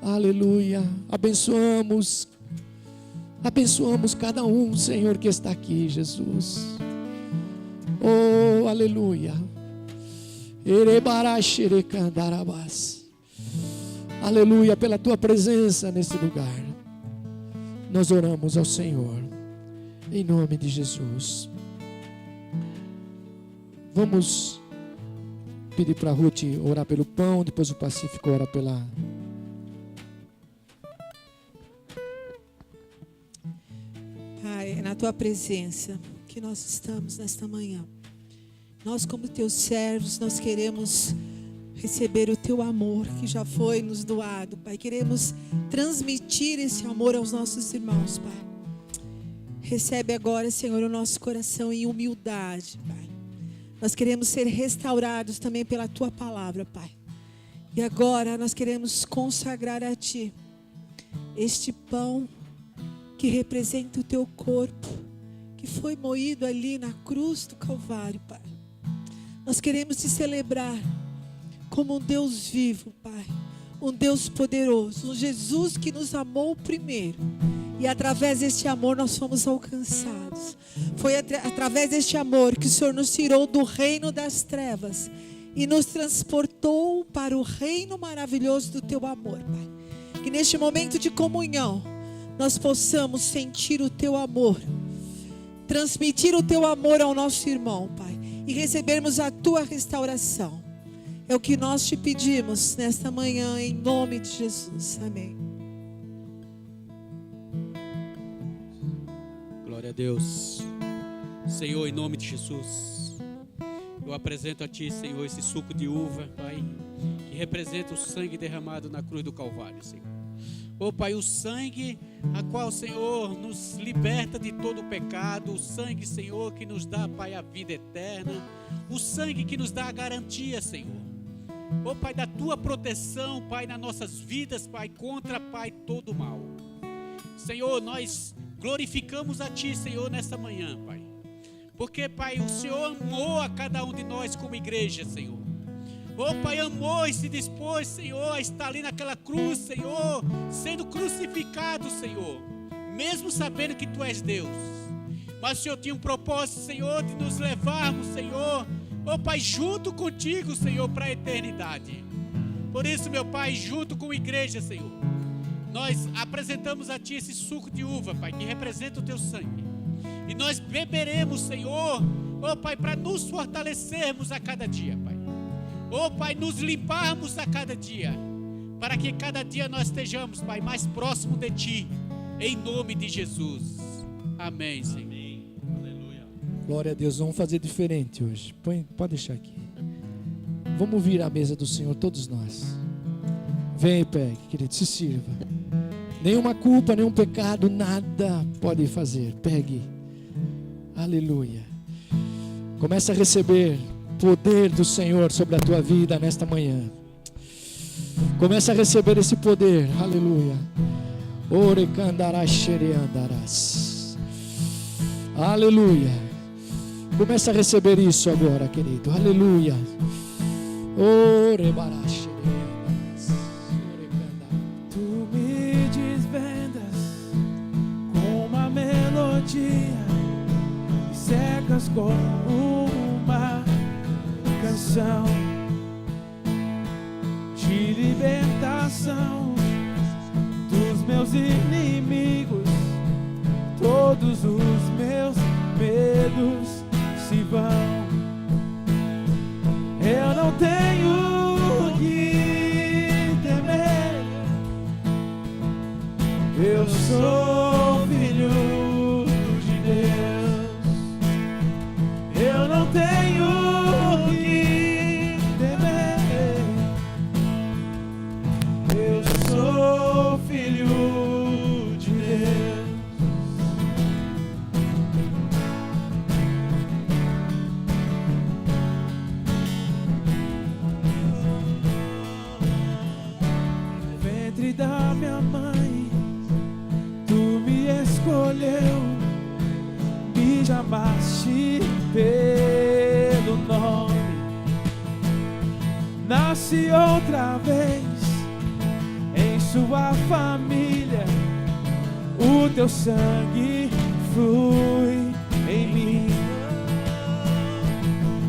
Aleluia, abençoamos cada um, Senhor, que está aqui, Jesus. Oh, aleluia. Erebaraxerecandarabás. Aleluia, pela Tua presença nesse lugar. Nós oramos ao Senhor, em nome de Jesus. Vamos pedir para a Ruth orar pelo pão, depois o Pacífico ora pela... Pai, é na Tua presença que nós estamos nesta manhã. Nós, como Teus servos, nós queremos receber o Teu amor que já foi nos doado, Pai. Queremos transmitir esse amor aos nossos irmãos, Pai. Recebe agora, Senhor, o nosso coração em humildade, Pai. Nós queremos ser restaurados também pela Tua palavra, Pai. E agora nós queremos consagrar a Ti este pão que representa o Teu corpo, que foi moído ali na cruz do Calvário, Pai. Nós queremos Te celebrar como um Deus vivo, Pai, um Deus poderoso, um Jesus que nos amou primeiro, e através deste amor nós fomos alcançados. Foi através deste amor que o Senhor nos tirou do reino das trevas e nos transportou para o reino maravilhoso do Teu amor, Pai. Que neste momento de comunhão nós possamos sentir o Teu amor, transmitir o Teu amor ao nosso irmão, Pai, e recebermos a Tua restauração. É o que nós Te pedimos nesta manhã, em nome de Jesus. Amém. Glória a Deus. Senhor, em nome de Jesus, eu apresento a Ti, Senhor, esse suco de uva, Pai, que representa o sangue derramado na cruz do Calvário, Senhor. Oh, Pai, o sangue a qual, Senhor, nos liberta de todo o pecado, o sangue, Senhor, que nos dá, Pai, a vida eterna, o sangue que nos dá a garantia, Senhor. Oh, Pai, da Tua proteção, Pai, nas nossas vidas, Pai, contra, Pai, todo o mal. Senhor, nós glorificamos a Ti, Senhor, nesta manhã, Pai. Porque, Pai, o Senhor amou a cada um de nós como igreja, Senhor. Oh, Pai, amou e se dispôs, Senhor, a estar ali naquela cruz, Senhor, sendo crucificado, Senhor, mesmo sabendo que Tu és Deus. Mas o Senhor tinha um propósito, Senhor, de nos levarmos, Senhor, oh, Pai, junto contigo, Senhor, para a eternidade. Por isso, meu Pai, junto com a igreja, Senhor, nós apresentamos a Ti esse suco de uva, Pai, que representa o Teu sangue. E nós beberemos, Senhor, oh Pai, para nos fortalecermos a cada dia, Pai. Oh Pai, nos limparmos a cada dia, para que cada dia nós estejamos, Pai, mais próximo de Ti, em nome de Jesus. Amém, Senhor. Amém. Aleluia. Glória a Deus. Vamos fazer diferente hoje. Pode deixar aqui. Vamos vir à mesa do Senhor, todos nós. Vem e pegue, querido, se sirva. Nenhuma culpa, nenhum pecado, nada pode fazer. Pegue. Aleluia. Começa a receber poder do Senhor sobre a tua vida nesta manhã. Começa a receber esse poder. Aleluia. Orecandarás. Aleluia. Começa a receber isso agora, querido. Aleluia. Orebarás. Tu me desvendas com uma melodia e secas com uma canção de libertação dos meus inimigos. Todos os meus medos se vão. Eu não tenho que temer. Eu sou filho de Deus. Eu não tenho que temer. Eu sou filho de Deus. No ventre da minha mãe, tu me escolheu, me chamaste pelo nome. Nasci outra vez em sua família, o teu sangue flui em mim.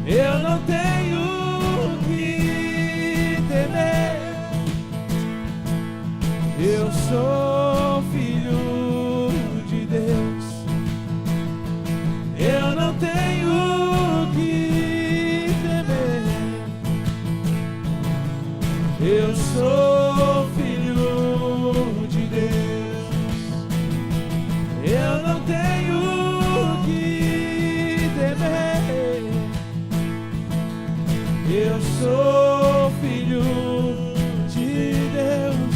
Eu não tenho que temer. Eu sou filho de Deus. Eu não tenho que temer. Eu sou filho de Deus. Eu não tenho que temer. Eu sou filho de Deus.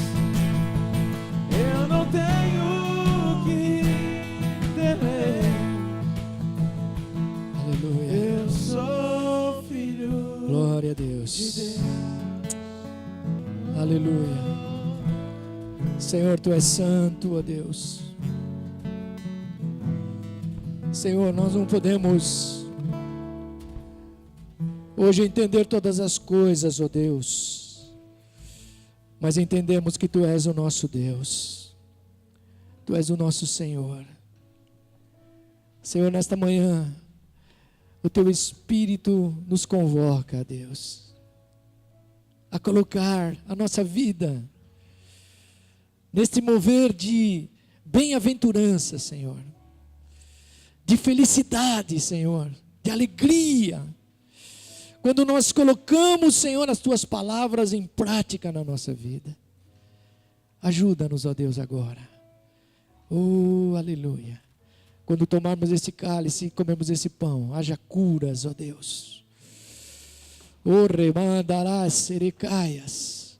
Eu não tenho que temer. Aleluia. Eu sou filho Glória a de Deus. Deus. Aleluia. Senhor, Tu és santo, ó Deus. Senhor, nós não podemos hoje entender todas as coisas, ó Deus, mas entendemos que Tu és o nosso Deus. Tu és o nosso Senhor. Senhor, nesta manhã, o Teu Espírito nos convoca, Deus, a colocar a nossa vida neste mover de bem-aventurança, Senhor, de felicidade, Senhor, de alegria, quando nós colocamos, Senhor, as Tuas palavras em prática na nossa vida. Ajuda-nos, ó Deus, agora. Oh, aleluia. Quando tomarmos esse cálice e comemos esse pão, haja curas, ó Deus. Oh, remandarás serecaias.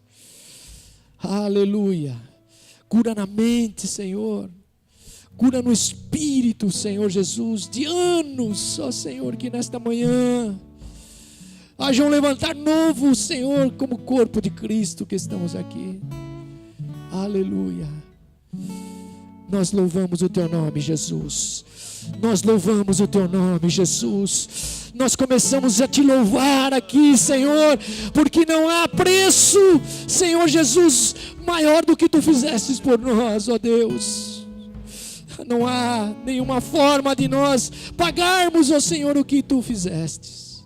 Aleluia. Cura na mente, Senhor. Cura no espírito, Senhor Jesus, de anos, ó Senhor, que nesta manhã haja um levantar novo, Senhor, como corpo de Cristo que estamos aqui. Aleluia. Nós louvamos o Teu nome, Jesus. Nós louvamos o Teu nome, Jesus. Nós começamos a Te louvar aqui, Senhor, porque não há preço, Senhor Jesus, maior do que Tu fizestes por nós, ó Deus. Não há nenhuma forma de nós pagarmos, ó Senhor, o que Tu fizestes,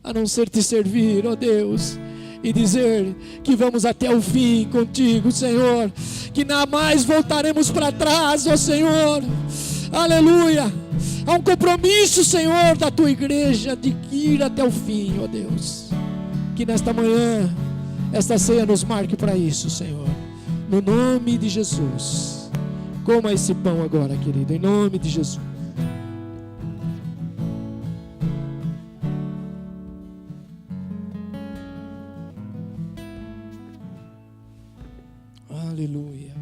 a não ser Te servir, ó Deus, e dizer que vamos até o fim contigo, Senhor, que não mais voltaremos para trás, ó Senhor. Aleluia. Há um compromisso, Senhor, da tua igreja de ir até o fim, ó Deus. Que nesta manhã esta ceia nos marque para isso, Senhor, no nome de Jesus. Coma esse pão agora, querido, em nome de Jesus. Aleluia.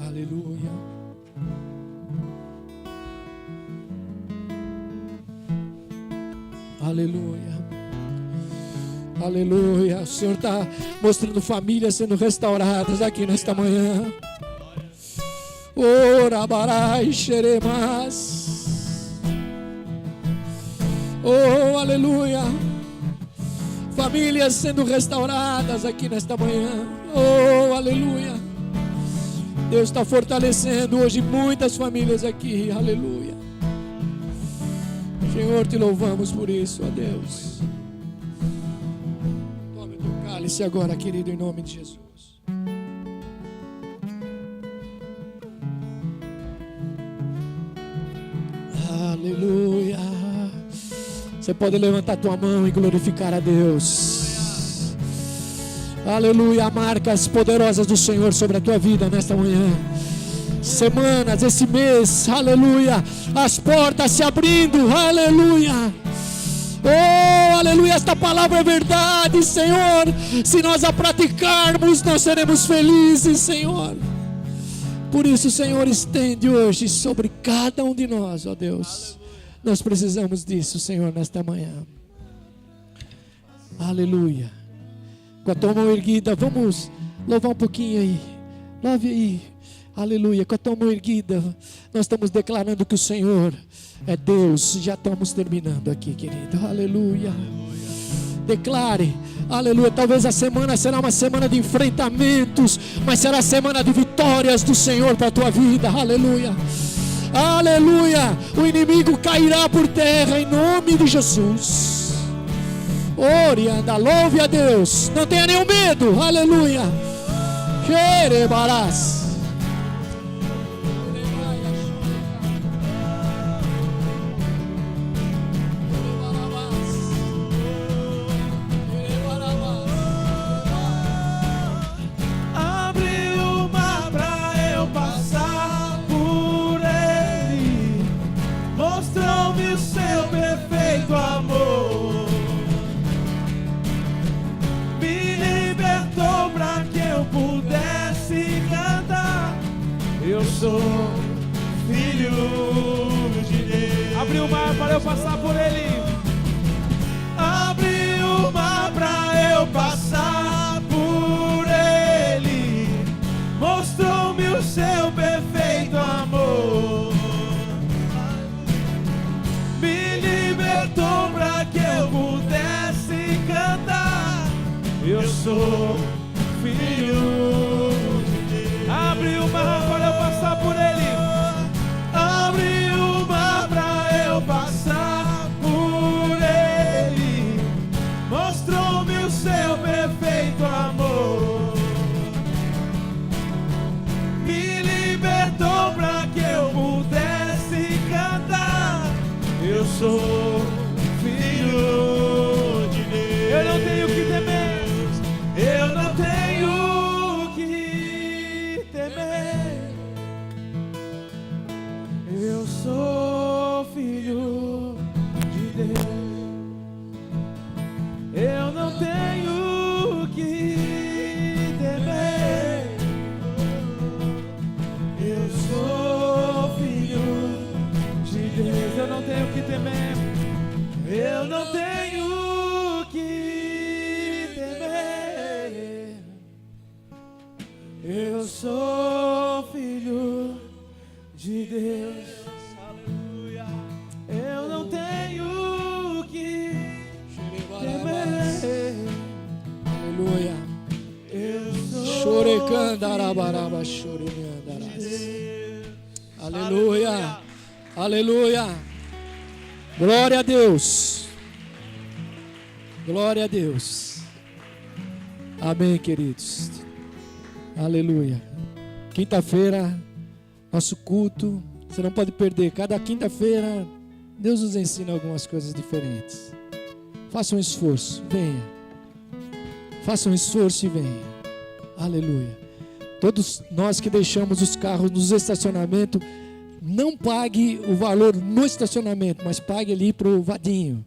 Aleluia. Aleluia. Aleluia. O Senhor está mostrando famílias sendo restauradas aqui nesta manhã. Ora barai xeremas. Oh, aleluia. Famílias sendo restauradas aqui nesta manhã. Oh, aleluia. Deus está fortalecendo hoje muitas famílias aqui. Aleluia. Senhor, te louvamos por isso, ó Deus. Tome o teu cálice agora, querido, em nome de Jesus. Aleluia. Você pode levantar tua mão e glorificar a Deus. Aleluia. Marcas poderosas do Senhor sobre a tua vida nesta manhã. Semanas, esse mês, aleluia. As portas se abrindo, aleluia. Oh, aleluia. Esta palavra é verdade, Senhor. Se nós a praticarmos, nós seremos felizes, Senhor. Por isso, Senhor, estende hoje sobre cada um de nós, ó Deus. Nós precisamos disso, Senhor, nesta manhã. Aleluia. Com a tua mão erguida, vamos louvar um pouquinho aí. Louve aí. Aleluia. Com a tua mão erguida, nós estamos declarando que o Senhor é Deus. Já estamos terminando aqui, querido. Aleluia. Declare. Aleluia. Talvez a semana será uma semana de enfrentamentos, mas será a semana de vitórias do Senhor para a tua vida. Aleluia. Aleluia. O inimigo cairá por terra em nome de Jesus. Ore, anda, louve a Deus. Não tenha nenhum medo. Aleluia. Xerebarás. Sou filho de Deus. Abriu o mar para eu passar por ele. Abriu o mar para eu passar por ele. Mostrou-me o seu perfeito amor. Me libertou para que eu pudesse cantar. Eu sou filho. Abriu o mar para eu passar por ele. Abriu o mar para eu passar por ele. Mostrou-me o seu perfeito amor. Me libertou para que eu pudesse cantar. Eu sou filho de Deus. Eu não tenho que temer. Eu não tenho. Eu sou filho de Deus. Eu não tenho que temer. Eu sou filho de Deus. Eu não tenho que temer. Eu não tenho que temer. Eu sou filho de Deus. Aleluia. Eu não tenho que temer. Aleluia. Eu sou Chorecandarabaraba, choreandarás. Aleluia. Aleluia. Glória a Deus. Glória a Deus. Amém, queridos. Aleluia. Quinta-feira, nosso culto, você não pode perder. Cada quinta-feira, Deus nos ensina algumas coisas diferentes. Faça um esforço, venha. Faça um esforço e venha. Aleluia. Todos nós que deixamos os carros nos estacionamentos, não pague o valor no estacionamento, mas pague ali para o vadinho.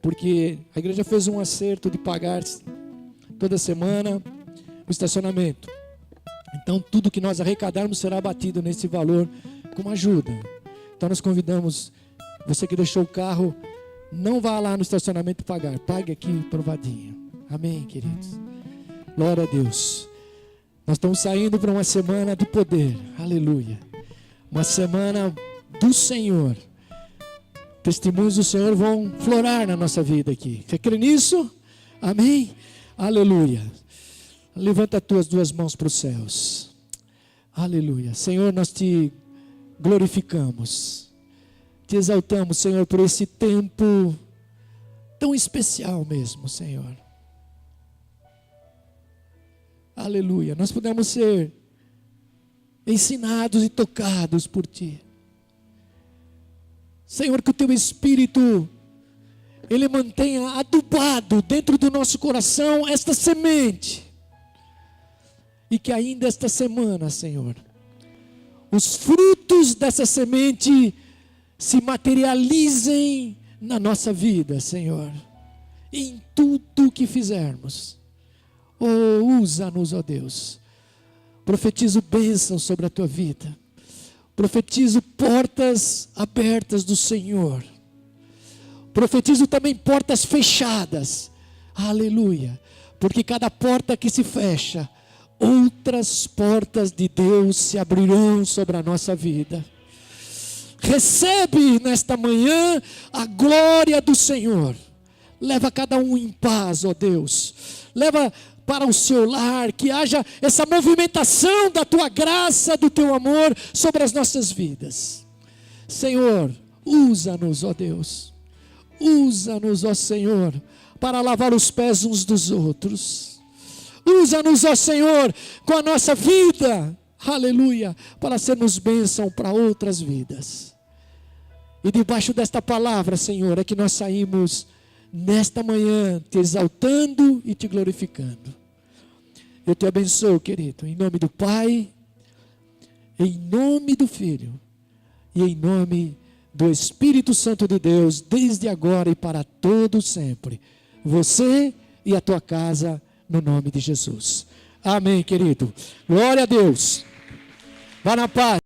Porque a igreja fez um acerto de pagar toda semana o estacionamento. Então tudo que nós arrecadarmos será batido nesse valor como ajuda. Então nós convidamos você que deixou o carro, não vá lá no estacionamento pagar, pague aqui para o vadinho. Amém, queridos. Glória a Deus. Nós estamos saindo para uma semana de poder. Aleluia. Uma semana do Senhor. Testemunhos do Senhor vão florar na nossa vida aqui. Você crê nisso? Amém? Aleluia. Levanta as tuas duas mãos para os céus. Aleluia. Senhor, nós te glorificamos. Te exaltamos, Senhor, por esse tempo tão especial mesmo, Senhor. Aleluia. Nós podemos ser ensinados e tocados por Ti. Senhor, que o Teu Espírito, Ele mantenha adubado dentro do nosso coração esta semente. E que ainda esta semana, Senhor, os frutos dessa semente se materializem na nossa vida, Senhor. Em tudo que fizermos. Oh, usa-nos, ó Deus. Profetizo bênção sobre a Tua vida. Profetizo portas abertas do Senhor. Profetizo também portas fechadas. Aleluia. Porque cada porta que se fecha, outras portas de Deus se abrirão sobre a nossa vida. Recebe nesta manhã a glória do Senhor. Leva cada um em paz, ó Deus. Leva para o seu lar, que haja essa movimentação da Tua graça, do Teu amor sobre as nossas vidas. Senhor, usa-nos, ó Deus. Usa-nos, ó Senhor, para lavar os pés uns dos outros. Usa-nos, ó Senhor, com a nossa vida, aleluia, para sermos bênção para outras vidas. E debaixo desta palavra, Senhor, é que nós saímos nesta manhã, te exaltando e te glorificando. Eu te abençoo, querido, em nome do Pai, em nome do Filho e em nome do Espírito Santo de Deus, desde agora e para todo sempre. Você e a tua casa, no nome de Jesus. Amém, querido. Glória a Deus. Vá na paz.